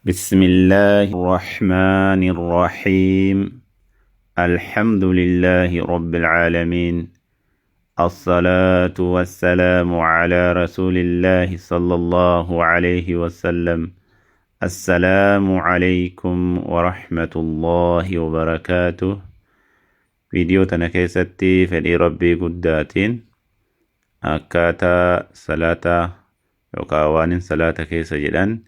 بسم الله الرحمن الرحيم. الحمد لله رب العالمين. الصلاة والسلام على رسول الله صلى الله عليه وسلم. السلام عليكم ورحمة الله وبركاته. فيديو تنكيستي فدي ربي قداتين أكاتا صلاة يوكاوان صلاة كيس جدًا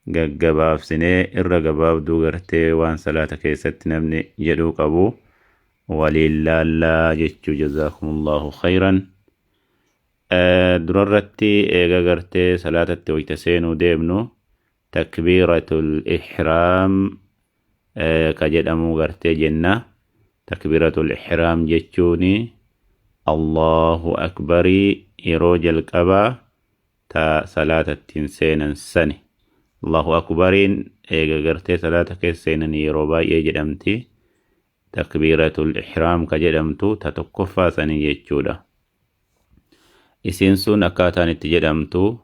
gaggabaabsinee irra gabaabduu gartee waan salaata keessatti namni jedhuu qabu waliin laallaa jechuu jazaakumullahu khayran. Durarratti eega gartee salaatatti wayta seenuu deemnu takbiiratul ihraam ka jedhamu gartee jenna. Takbiiratul ihraam jechuuni Allahu akbarii yeroo jalqabaa ta salaatattiin seenan sani. Allahu akbariin eega gartee salaata keessa seenanii yeroo baay'ee jedhamti. Takbiiratul ihraam ka jedhamtu ta tokkoffaa sanii jechuudha. Isiin sun akkaataan itti jedhamtu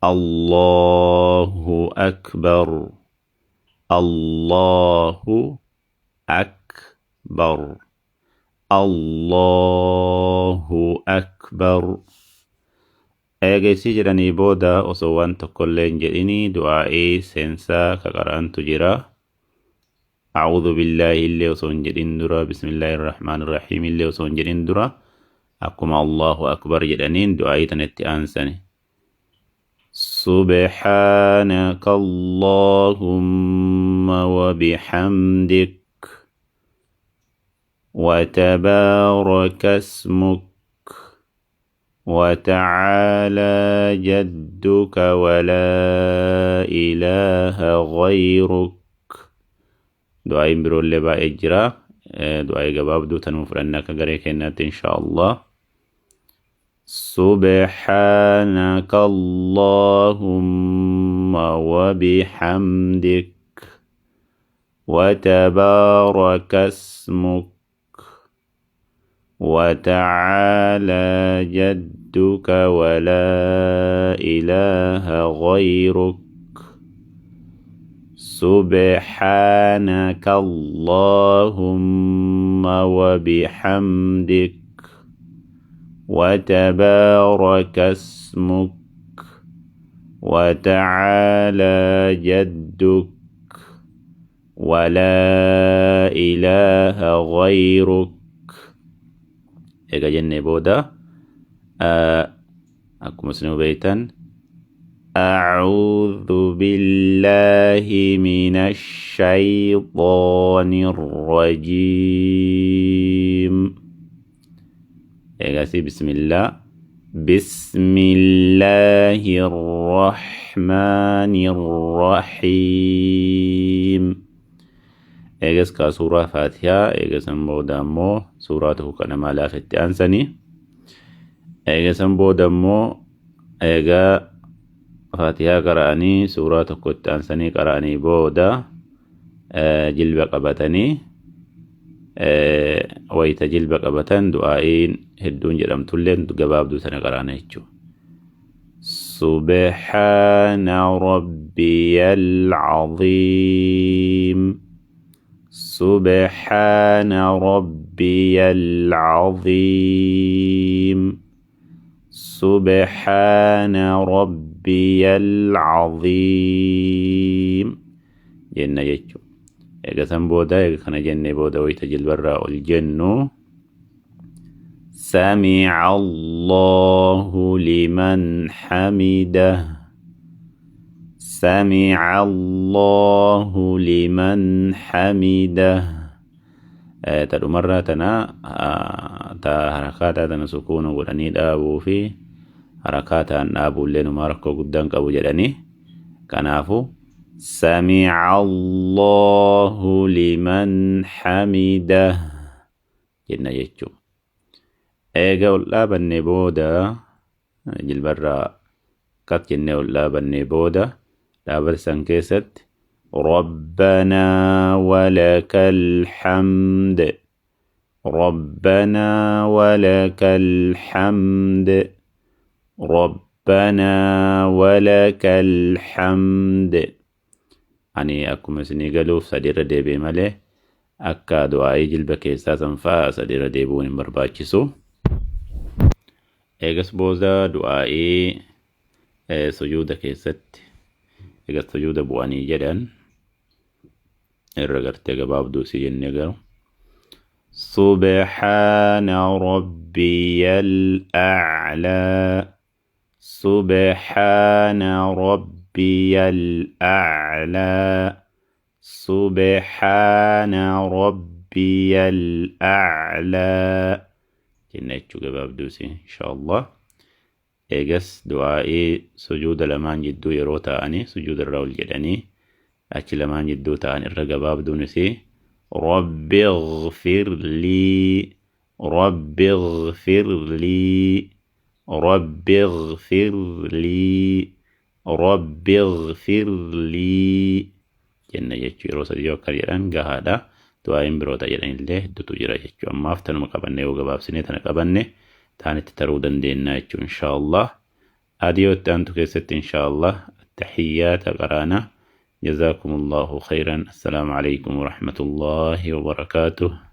Allahu akbar, Allahu akbar, Allahu akbar. Eega isii jedhanii booda osoo waan tokkollee hin jedhinii du'aa'ii seensaa ka qara'antu jira. A'uudhu billaahi illee osoo hin jedhin dura, bismillaahi irrahmaani irrahiim illee osoo hin jedhin dura akkuma Allahu akbar jedhaniin du'aa'ii tanatti aansani. Subhaanaka Allaahumma wa bihamdik wa tabaaraka ismuk وتعالى جدك ولا إله غيرك. دعاء برول لبا إجرا دعاء جباب دو تنفرنك غريك إن شاء الله. سبحانك اللهم وبحمدك وتبارك اسمك وتعالى جدك ولا إله غيرك. سبحانك اللهم وبحمدك وتبارك اسمك وتعالى جدك ولا إله غيرك. Ega jenne booda akkuma isin hubaytan a'uudhu billahi minash shayxaanir rajiim. Egasii bismillah. Bismillahir rahmaanir rahiim. Eegas ka suuraa Faatihaa eegasan booda ammoo suuraa tokko kana maalaaf itti aansanii. Eegasan booda ammoo eegaa Faatihaa qara'anii suuraa tokko itti aansanii qara'anii booda jilba qabatanii wayita jilba qabatan du'aa'iin hedduun jedhamtullee gabaabduu sana qara'ana jechuudha. Subhaana rabbiyal aziim. سبحان ربي العظيم. سبحان ربي العظيم. جنة يجو إذا سنبودا إذا كان جنة بودا ويتجل برا الجنة. سمع الله لمن حمده. سمع الله لمن حمده. تدو مرة تنا تا حركات تنا سكون ودني دابو في حركات أن أبو لين ماركو قدام أبو جدني كنافو. سمع الله لمن حمده جنة يجو إيجا ولا بني بودا جلبرا كات جنة ولا بني بودا دابرسان كيست ربنا ولك الحمد. ربنا ولك الحمد. ربنا ولك الحمد. ani akkuma isinii galuuf sadiirra deebi'e malee akka du'aa'ii jilba keessaa sanfaa sadiirra deebi'uun hin barbaachisu. Eegas booda du'aa'ii sujuuda keessatti eegas sujuuda bu'anii jedhan irra gartee gabaabduu si jennee garu. سبحان ربي الأعلى سبحان ربي الأعلى سبحان ربي الأعلى جنة جباب دوسي إن شاء الله. إيجس دعائي سجود لمان جدو يروتا أني سجود الرول جدني أكي لمان جدو تاني الرقباب دونسي رب اغفر لي رب اغفر لي رب اغفر لي رب اغفر لي جنة جتشو يروسا ديو كريران قهادا دعائن بروتا جدن الله دوتو جرا جتشو أما افتنو مقابنة وقباب سنة تنقابنة تاني تترودن دينا جتشو إن شاء الله. أديو تانتو كيست إن شاء الله. التحيات قرانا. جزاكم الله خيرا. السلام عليكم ورحمة الله وبركاته.